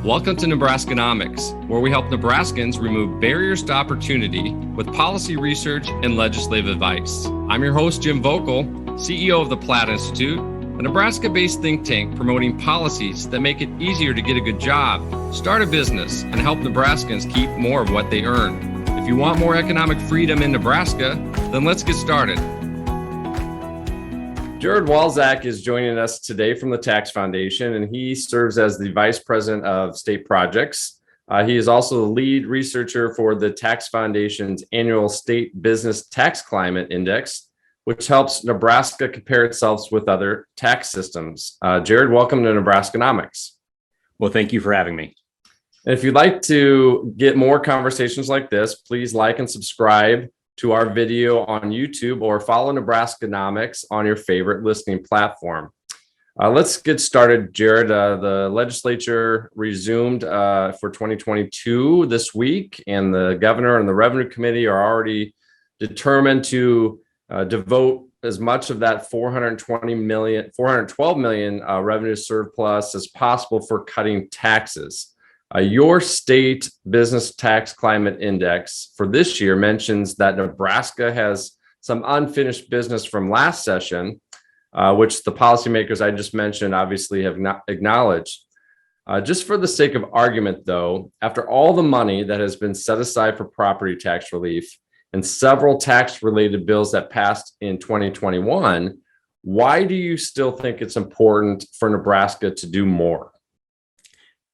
Welcome to Nebraskanomics, where we help Nebraskans remove barriers to opportunity with policy research and legislative advice. I'm your host, Jim Vogel, CEO of the Platte INSTITUTE, a Nebraska-based think tank promoting policies that make it easier to get a good job, start a business, and help Nebraskans keep more of what they earn. If you want more economic freedom in Nebraska, then let's get started. Jared Walczak is joining us today from the Tax Foundation, and he serves as the Vice President of State Projects. He is also the lead researcher for the Tax Foundation's annual State Business Tax Climate Index, which helps Nebraska compare itself with other tax systems. Jared, welcome to Nebraskanomics. Well, thank you for having me. And if you'd like to get more conversations like this, please like and subscribe to our video on YouTube or follow Nebraskanomics on your favorite listening platform. Let's get started, Jared. The legislature resumed for 2022 this week, and the governor and the revenue committee are already determined to devote as much of that $412 million revenue surplus as possible for cutting taxes. Your state business tax climate index for this year mentions that Nebraska has some unfinished business from last session, which the policymakers I just mentioned obviously have not acknowledged. Just for the sake of argument, though, after all the money that has been set aside for property tax relief and several tax-related bills that passed in 2021, why do you still think it's important for Nebraska to do more?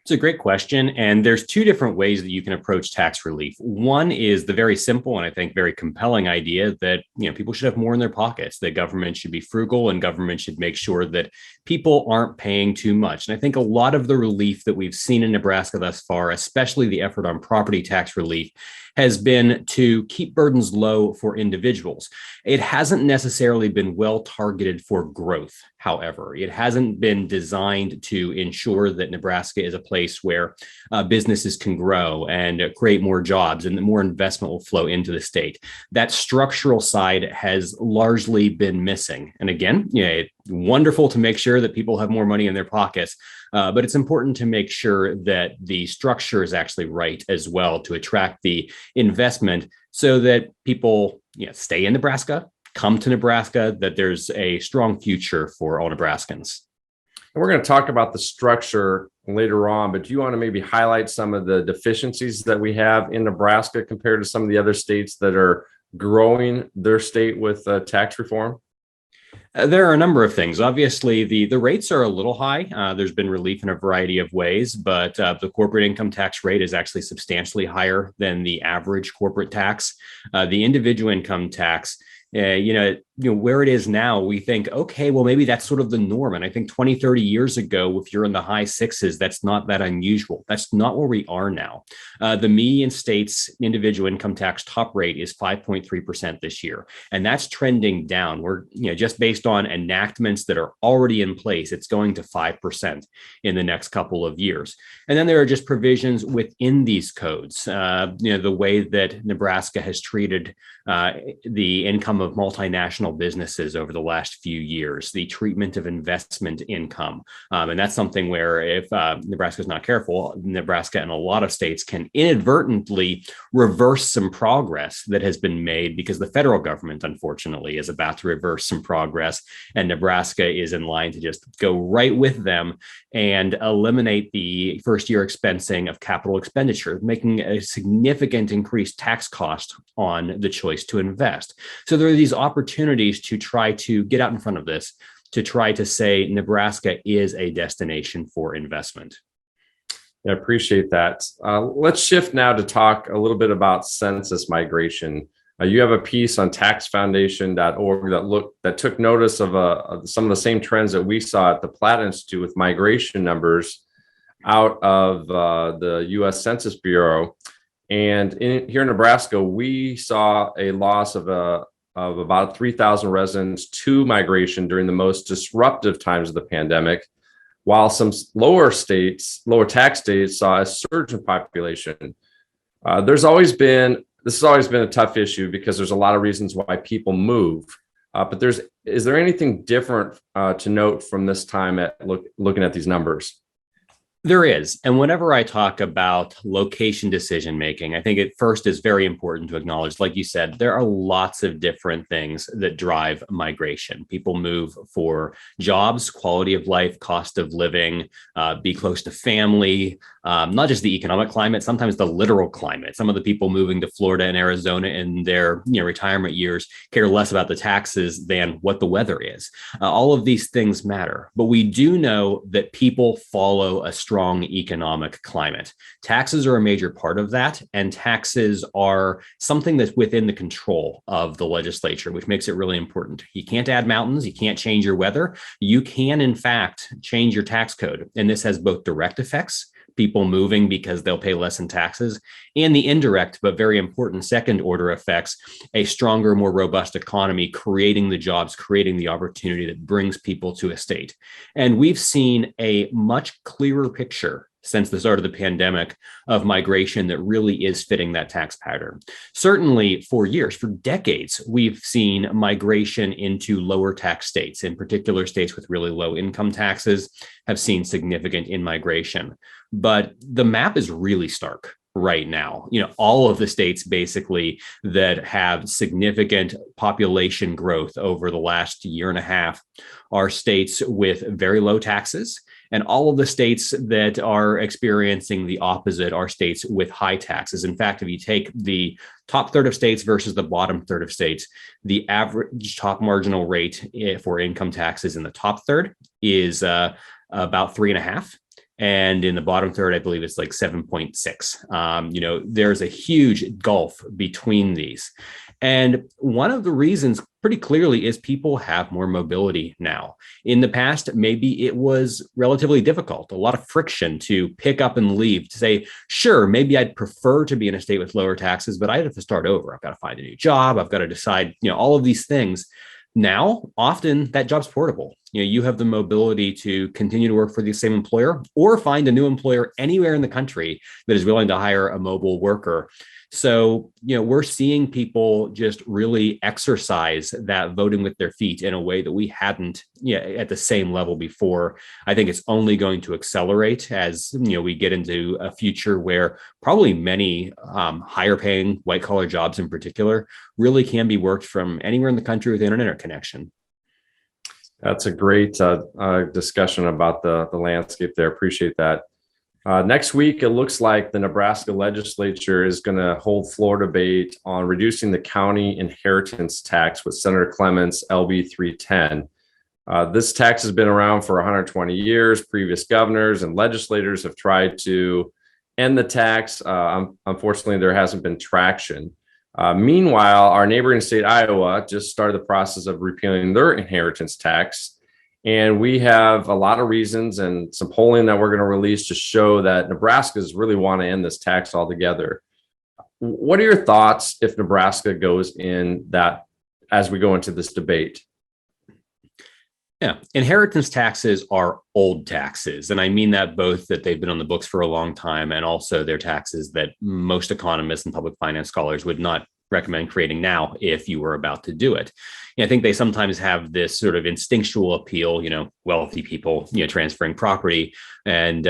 It's a great question. And there's two different ways that you can approach tax relief. One is the very simple and I think very compelling idea that people should have more in their pockets, that government should be frugal and government should make sure that people aren't paying too much. And I think a lot of the relief that we've seen in Nebraska thus far, especially the effort on property tax relief, has been to keep burdens low for individuals. It hasn't necessarily been well targeted for growth. However, it hasn't been designed to ensure that Nebraska is a place where businesses can grow and create more jobs and more investment will flow into the state. That structural side has largely been missing. And again, it's wonderful to make sure that people have more money in their pockets, but it's important to make sure that the structure is actually right as well to attract the investment so that people stay in Nebraska, come to Nebraska, that there's a strong future for all Nebraskans. And we're going to talk about the structure later on, but do you want to maybe highlight some of the deficiencies that we have in Nebraska compared to some of the other states that are growing their state with tax reform? There are a number of things. Obviously, the rates are a little high. There's been relief in a variety of ways, but the corporate income tax rate is actually substantially higher than the average corporate tax. The individual income tax, where it is now, we think, okay, well, maybe that's sort of the norm. And I think 20, 30 years ago, if you're in the high sixes, that's not that unusual. That's not where we are now. The median state's individual income tax top rate is 5.3% this year. And that's trending down. We're, just based on enactments that are already in place, it's going to 5% in the next couple of years. And then there are just provisions within these codes, the way that Nebraska has treated the income of multinational businesses over the last few years, the treatment of investment income. And that's something where if Nebraska is not careful, Nebraska and a lot of states can inadvertently reverse some progress that has been made because the federal government, unfortunately, is about to reverse some progress. And Nebraska is in line to just go right with them and eliminate the first year expensing of capital expenditure, making a significant increased tax cost on the choice to invest. So there are these opportunities to try to get out in front of this, to try to say Nebraska is a destination for investment. I appreciate that. Let's shift now to talk a little bit about census migration. You have a piece on taxfoundation.org that took notice of some of the same trends that we saw at the Platte Institute with migration numbers out of the U.S. Census Bureau. And here in Nebraska, we saw a loss of about 3,000 residents to migration during the most disruptive times of the pandemic, while some lower tax states saw a surge in population. This has always been a tough issue because there's a lot of reasons why people move. But is there anything different to note from this time at looking at these numbers? There is. And whenever I talk about location decision making, I think it first is very important to acknowledge, like you said, there are lots of different things that drive migration. People move for jobs, quality of life, cost of living, be close to family, not just the economic climate, sometimes the literal climate. Some of the people moving to Florida and Arizona in their retirement years care less about the taxes than what the weather is. All of these things matter, but we do know that people follow a strong economic climate. Taxes are a major part of that, and taxes are something that's within the control of the legislature, which makes it really important. You can't add mountains, you can't change your weather. You can, in fact, change your tax code, and this has both direct effects, people moving because they'll pay less in taxes, and the indirect but very important second order effects, a stronger, more robust economy, creating the jobs, creating the opportunity that brings people to a state. And we've seen a much clearer picture since the start of the pandemic of migration that really is fitting that tax pattern. Certainly for years, for decades, we've seen migration into lower tax states, in particular states with really low income taxes have seen significant in-migration. But the map is really stark right now. All of the states basically that have significant population growth over the last year and a half are states with very low taxes. And all of the states that are experiencing the opposite are states with high taxes. In fact, if you take the top third of states versus the bottom third of states, the average top marginal rate for income taxes in the top third is about 3.5. And in the bottom third, I believe it's like 7.6. There's a huge gulf between these. And one of the reasons pretty clearly is people have more mobility now. In the past, maybe it was relatively difficult, a lot of friction to pick up and leave, to say, sure, maybe I'd prefer to be in a state with lower taxes, but I have to start over. I've got to find a new job. I've got to decide, all of these things. Now, often that job's portable. You have the mobility to continue to work for the same employer or find a new employer anywhere in the country that is willing to hire a mobile worker. So, we're seeing people just really exercise that voting with their feet in a way that we hadn't at the same level before. I think it's only going to accelerate as, we get into a future where probably many higher paying white collar jobs in particular really can be worked from anywhere in the country with an internet connection. That's a great discussion about the landscape there. Appreciate that. Next week, it looks like the Nebraska legislature is going to hold floor debate on reducing the county inheritance tax with Senator Clements' LB 310. This tax has been around for 120 years. Previous governors and legislators have tried to end the tax. Unfortunately, there hasn't been traction. Meanwhile, our neighboring state, Iowa, just started the process of repealing their inheritance tax. And we have a lot of reasons and some polling that we're going to release to show that Nebraskans really want to end this tax altogether. What are your thoughts if Nebraska goes in that as we go into this debate? Yeah, inheritance taxes are old taxes. And I mean that both that they've been on the books for a long time and also they're taxes that most economists and public finance scholars would not recommend creating now if you were about to do it. I think they sometimes have this sort of instinctual appeal, wealthy people, transferring property and,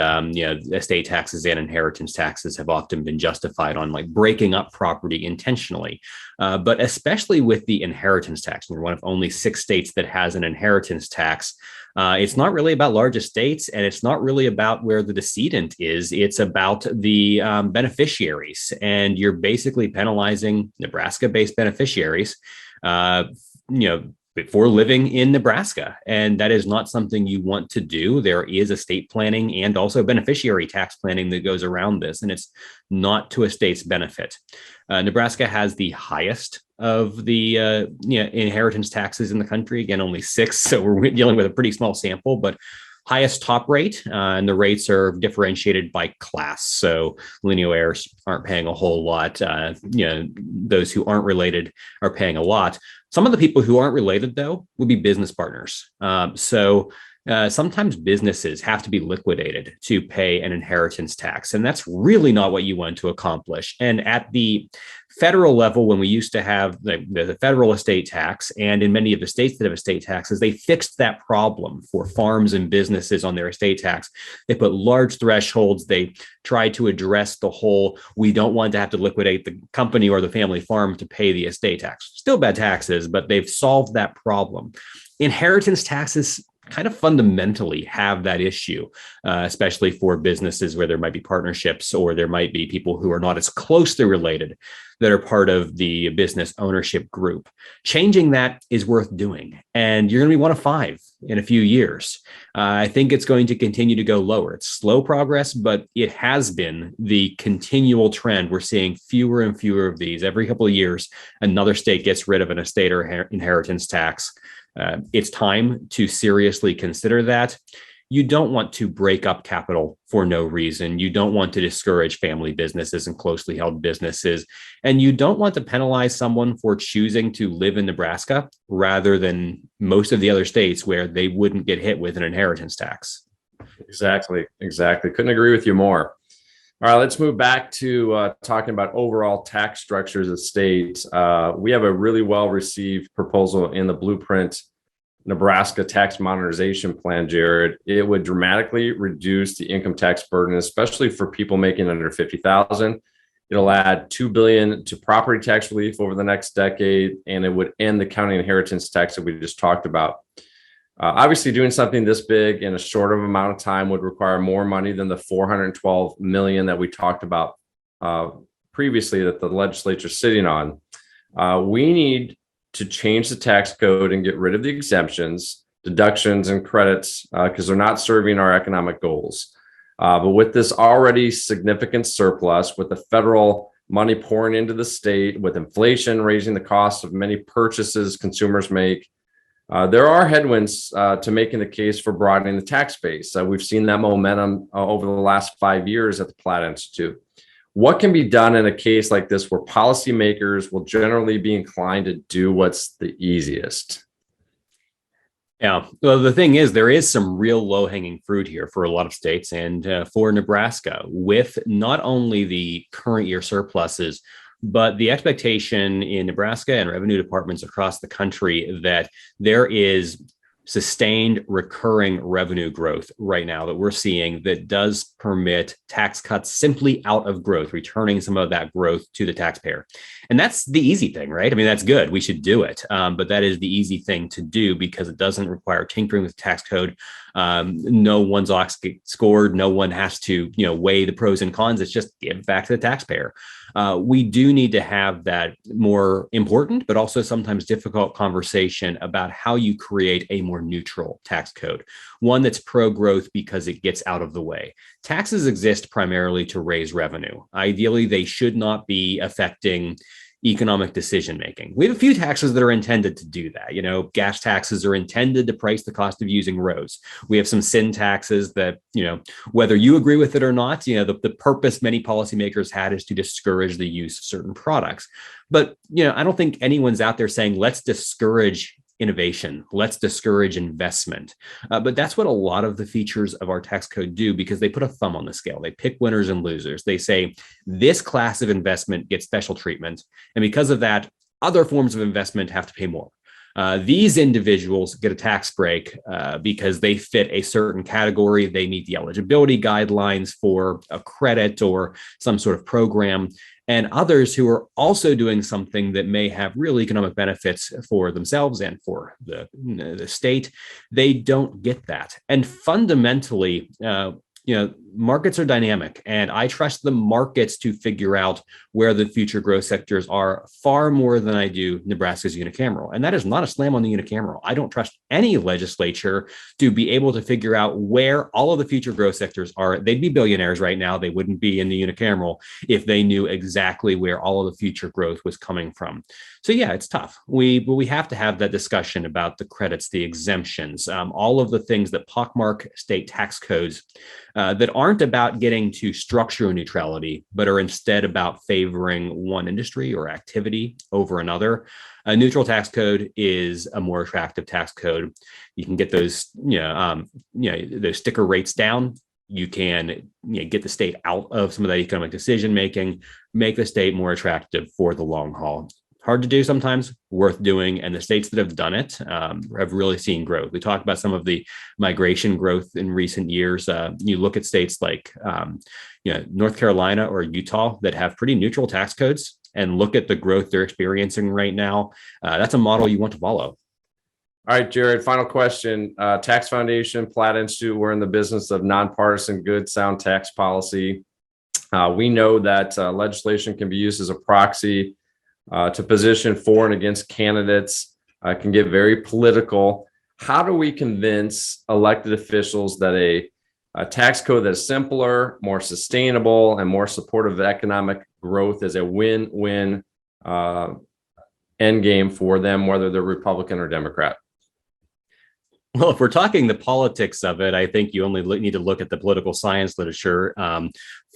estate taxes and inheritance taxes have often been justified on like breaking up property intentionally. But especially with the inheritance tax, we're one of only 6 states that has an inheritance tax. It's not really about large estates and it's not really about where the decedent is. It's about the beneficiaries. And you're basically penalizing Nebraska-based beneficiaries, for living in Nebraska. And that is not something you want to do. There is estate planning and also beneficiary tax planning that goes around this, and it's not to a state's benefit. Nebraska has the highest of the inheritance taxes in the country. Again, only 6, so we're dealing with a pretty small sample, but highest top rate, and the rates are differentiated by class. So lineal heirs aren't paying a whole lot. Those who aren't related are paying a lot. Some of the people who aren't related, though, would be business partners. So Sometimes businesses have to be liquidated to pay an inheritance tax, and that's really not what you want to accomplish. And at the federal level, when we used to have the federal estate tax, and in many of the states that have estate taxes, they fixed that problem for farms and businesses on their estate tax. They put large thresholds. They tried to address the whole, we don't want to have to liquidate the company or the family farm to pay the estate tax. Still bad taxes, but they've solved that problem. Inheritance taxes kind of fundamentally have that issue, especially for businesses where there might be partnerships or there might be people who are not as closely related that are part of the business ownership group. Changing that is worth doing, and you're going to be one of 5 in a few years. I think it's going to continue to go lower. It's slow progress, but it has been the continual trend. We're seeing fewer and fewer of these. Every couple of years, another state gets rid of an estate or inheritance tax. It's time to seriously consider that. You don't want to break up capital for no reason. You don't want to discourage family businesses and closely held businesses. And you don't want to penalize someone for choosing to live in Nebraska rather than most of the other states where they wouldn't get hit with an inheritance tax. Exactly. Couldn't agree with you more. All right, let's move back to talking about overall tax structures of states. We have a really well-received proposal in the Blueprint Nebraska Tax Modernization Plan, Jared. It would dramatically reduce the income tax burden, especially for people making under $50,000. It'll add $2 billion to property tax relief over the next decade, and it would end the county inheritance tax that we just talked about. Obviously, doing something this big in a short of amount of time would require more money than the $412 million that we talked about previously that the legislature is sitting on. We need to change the tax code and get rid of the exemptions, deductions, and credits because they're not serving our economic goals. But with this already significant surplus, with the federal money pouring into the state, with inflation raising the cost of many purchases consumers make, there are headwinds to making the case for broadening the tax base. We've seen that momentum over the last 5 years at the Platte Institute. What can be done in a case like this where policymakers will generally be inclined to do what's the easiest? Yeah, well, the thing is, there is some real low-hanging fruit here for a lot of states and for Nebraska, with not only the current year surpluses, but the expectation in Nebraska and revenue departments across the country that there is sustained recurring revenue growth right now that we're seeing that does permit tax cuts simply out of growth, returning some of that growth to the taxpayer. And that's the easy thing, right? I mean, that's good. We should do it. But that is the easy thing to do because it doesn't require tinkering with the tax code. No one's ox gets scored. No one has to, weigh the pros and cons. It's just give back to the taxpayer. We do need to have that more important, but also sometimes difficult conversation about how you create a more neutral tax code, one that's pro-growth because it gets out of the way. Taxes exist primarily to raise revenue. Ideally, they should not be affecting economic decision making. We have a few taxes that are intended to do that. Gas taxes are intended to price the cost of using roads. We have some sin taxes that, whether you agree with it or not, the purpose many policymakers had is to discourage the use of certain products. But, I don't think anyone's out there saying, let's discourage innovation, let's discourage investment. But that's what a lot of the features of our tax code do because they put a thumb on the scale. They pick winners and losers. They say this class of investment gets special treatment. And because of that, other forms of investment have to pay more. These individuals get a tax break because they fit a certain category. They meet the eligibility guidelines for a credit or some sort of program. And others who are also doing something that may have real economic benefits for themselves and for the state, they don't get that. And fundamentally, markets are dynamic, and I trust the markets to figure out where the future growth sectors are far more than I do Nebraska's unicameral. And that is not a slam on the unicameral. I don't trust any legislature to be able to figure out where all of the future growth sectors are. They'd be billionaires right now. They wouldn't be in the unicameral if they knew exactly where all of the future growth was coming from. So yeah, it's tough. We have to have that discussion about the credits, the exemptions, all of the things that pockmark state tax codes that aren't aren't about getting to structural neutrality, but are instead about favoring one industry or activity over another. A neutral tax code is a more attractive tax code. You can get those, those sticker rates down. You can get the state out of some of that economic decision making, make the state more attractive for the long haul. Hard to do sometimes, worth doing. And the states that have done it have really seen growth. We talked about some of the migration growth in recent years. You look at states like North Carolina or Utah that have pretty neutral tax codes and look at the growth they're experiencing right now. That's a model you want to follow. All right, Jared, final question. Tax Foundation, Platte Institute, we're in the business of nonpartisan, good, sound tax policy. We know that legislation can be used as a proxy to position for and against candidates, can get very political. How do we convince elected officials that a tax code that is simpler, more sustainable, and more supportive of economic growth is a win-win end game for them, whether they're Republican or Democrat? Well, if we're talking the politics of it, I think you only need to look at the political science literature.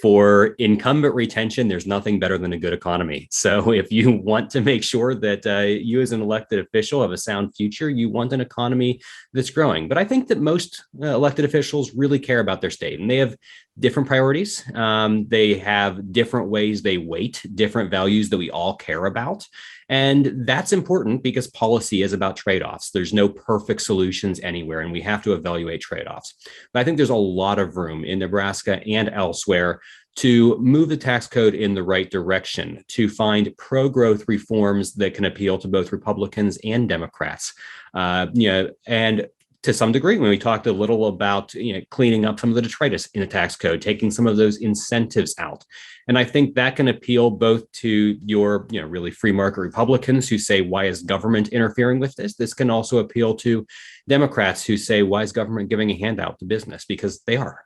For incumbent retention, there's nothing better than a good economy. So if you want to make sure that you as an elected official have a sound future, you want an economy that's growing. But I think that most elected officials really care about their state, and they have different priorities. They have different ways they weight different values that we all care about. And that's important because policy is about trade-offs. There's no perfect solutions anywhere, and we have to evaluate trade-offs. But I think there's a lot of room in Nebraska and elsewhere to move the tax code in the right direction, to find pro-growth reforms that can appeal to both Republicans and Democrats. And to some degree, when we talked a little about cleaning up some of the detritus in the tax code, taking some of those incentives out. And I think that can appeal both to your really free market Republicans who say, why is government interfering with this? This can also appeal to Democrats who say, why is government giving a handout to business? Because they are,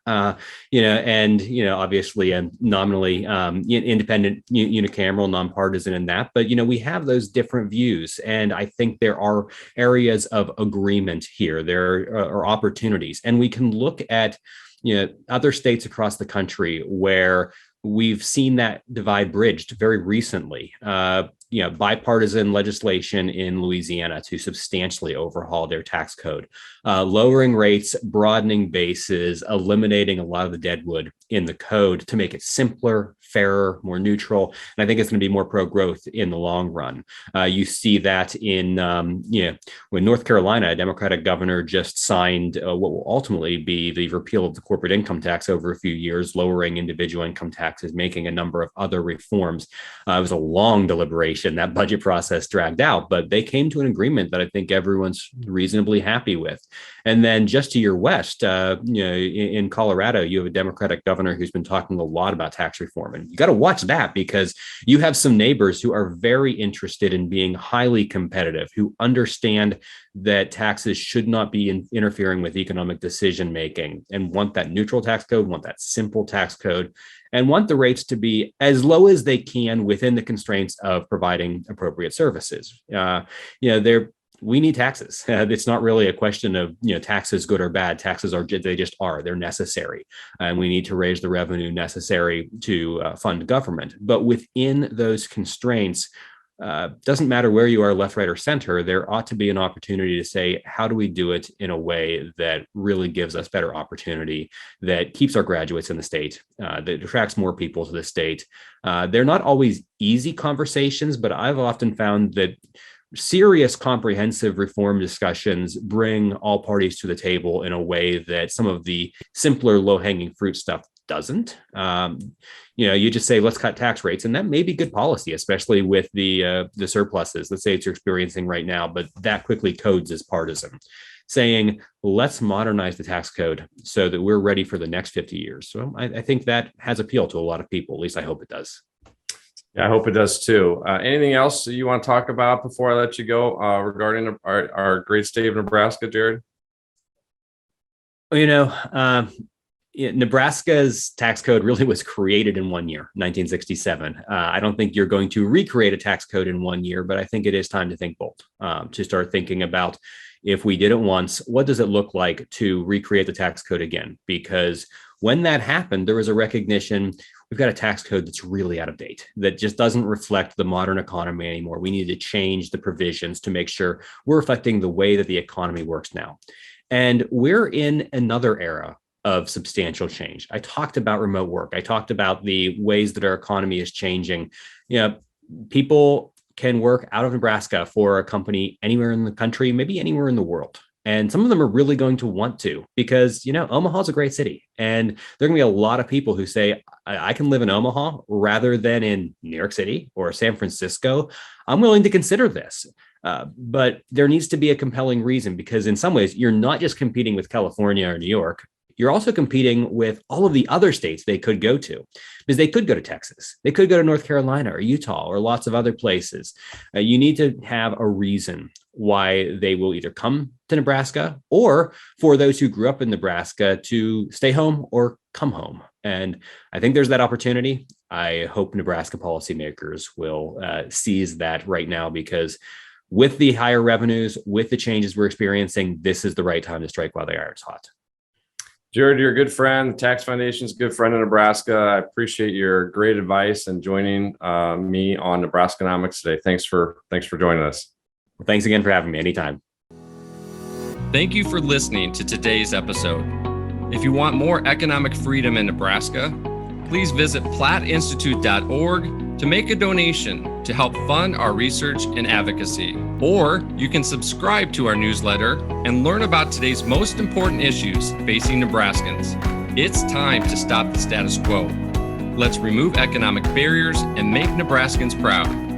obviously nominally independent, unicameral, nonpartisan in that. But, we have those different views. And I think there are areas of agreement here. There are opportunities. And we can look at, other states across the country where we've seen that divide bridged very recently. Bipartisan legislation in Louisiana to substantially overhaul their tax code, lowering rates, broadening bases, eliminating a lot of the deadwood in the code to make it simpler, fairer, more neutral. And I think it's going to be more pro-growth in the long run. You see that in, when North Carolina, a Democratic governor just signed what will ultimately be the repeal of the corporate income tax over a few years, lowering individual income taxes, making a number of other reforms. It was a long deliberation. That budget process dragged out, but they came to an agreement that I think everyone's reasonably happy with. And then just to your west, in Colorado, you have a Democratic governor who's been talking a lot about tax reform. And you got to watch that because you have some neighbors who are very interested in being highly competitive, who understand that taxes should not be interfering with economic decision making and want that neutral tax code, want that simple tax code, and want the rates to be as low as they can within the constraints of providing appropriate services. We need taxes. It's not really a question of, taxes good or bad. Taxes they just are. They're necessary. And we need to raise the revenue necessary to fund government. But within those constraints, doesn't matter where you are, left, right, or center, there ought to be an opportunity to say, how do we do it in a way that really gives us better opportunity, that keeps our graduates in the state, that attracts more people to the state. They're not always easy conversations, but I've often found that serious, comprehensive reform discussions bring all parties to the table in a way that some of the simpler, low-hanging fruit stuff doesn't. You just say, let's cut tax rates, and that may be good policy, especially with the surpluses the states are experiencing right now, but that quickly codes as partisan. Saying, let's modernize the tax code so that we're ready for the next 50 years. So I think that has appeal to a lot of people. At least I hope it does. Yeah, I hope it does too. Anything else you want to talk about before I let you go regarding our great state of Nebraska, Jared? Nebraska's tax code really was created in 1 year, 1967. I don't think you're going to recreate a tax code in 1 year, but I think it is time to think bold, to start thinking about, if we did it once, what does it look like to recreate the tax code again? Because when that happened, there was a recognition we've got a tax code that's really out of date, that just doesn't reflect the modern economy anymore. We need to change the provisions to make sure we're reflecting the way that the economy works now. And we're in another era of substantial change. I talked about remote work. I talked about the ways that our economy is changing. People can work out of Nebraska for a company anywhere in the country, maybe anywhere in the world. And some of them are really going to want to, because, Omaha's a great city. And there are going to be a lot of people who say, I can live in Omaha rather than in New York City or San Francisco. I'm willing to consider this. But there needs to be a compelling reason, because in some ways, you're not just competing with California or New York. You're also competing with all of the other states they could go to, because they could go to Texas. They could go to North Carolina or Utah or lots of other places. You need to have a reason why they will either come to Nebraska, or for those who grew up in Nebraska to stay home or come home. And I think there's that opportunity. I hope Nebraska policymakers will seize that right now, because with the higher revenues, with the changes we're experiencing, this is the right time to strike while the iron's hot. Jared, you're a good friend. The Tax Foundation's a good friend in Nebraska. I appreciate your great advice and joining me on Nebraskanomics today. Thanks for joining us. Well, thanks again for having me anytime. Thank you for listening to today's episode. If you want more economic freedom in Nebraska, please visit platteinstitute.org to make a donation to help fund our research and advocacy. Or you can subscribe to our newsletter and learn about today's most important issues facing Nebraskans. It's time to stop the status quo. Let's remove economic barriers and make Nebraskans proud.